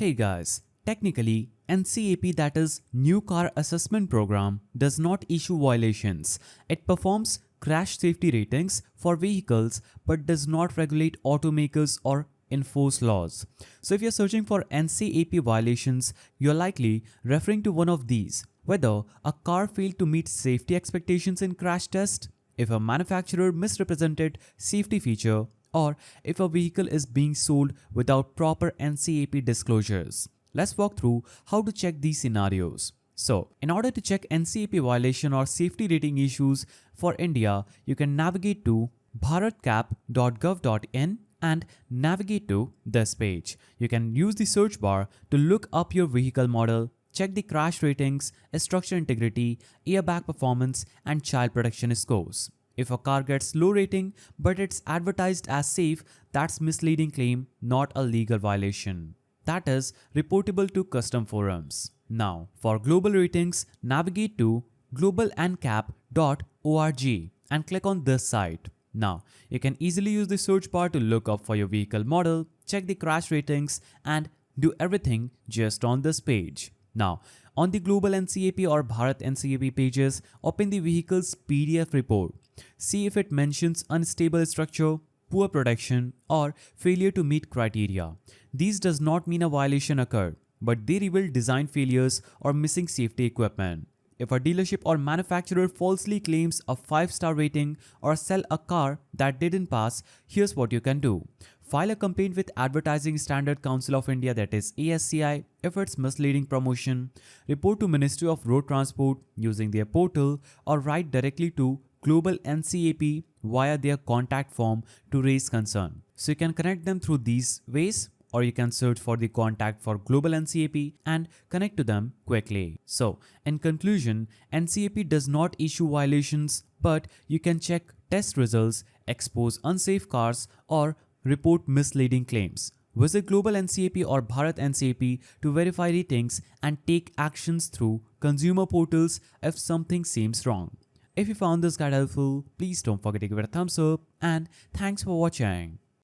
Hey guys, technically NCAP, that is New Car Assessment Program, does not issue violations. It performs crash safety ratings for vehicles but does not regulate automakers or enforce laws. So if you're searching for NCAP violations, you're likely referring to one of these: whether a car failed to meet safety expectations in crash test, if a manufacturer misrepresented safety feature, or if a vehicle is being sold without proper NCAP disclosures. Let's walk through how to check these scenarios. So, in order to check NCAP violation or safety rating issues for India, you can navigate to bharatcap.gov.in and navigate to this page. You can use the search bar to look up your vehicle model, check the crash ratings, structure integrity, airbag performance, and child protection scores. If a car gets low rating but it's advertised as safe, that's misleading claim, not a legal violation. That is reportable to custom forums. Now, for global ratings, navigate to globalncap.org and click on this site. Now, you can easily use the search bar to look up for your vehicle model, check the crash ratings, and do everything just on this page. Now, on the Global NCAP or Bharat NCAP pages, open the vehicle's PDF report. See if it mentions unstable structure, poor protection, or failure to meet criteria. These does not mean a violation occurred, but they reveal design failures or missing safety equipment. If a dealership or manufacturer falsely claims a 5-star rating or sell a car that didn't pass, here's what you can do. File a complaint with Advertising Standard Council of India, that is ASCI, if it's misleading promotion. Report to Ministry of Road Transport using their portal, or write directly to Global NCAP via their contact form to raise concern. So you can connect them through these ways, or you can search for the contact for Global NCAP and connect to them quickly. So, in conclusion, NCAP does not issue violations, but you can check test results, expose unsafe cars, or report misleading claims. Visit Global NCAP or Bharat NCAP to verify ratings and take actions through consumer portals if something seems wrong. If you found this guide helpful, please don't forget to give it a thumbs up, and thanks for watching.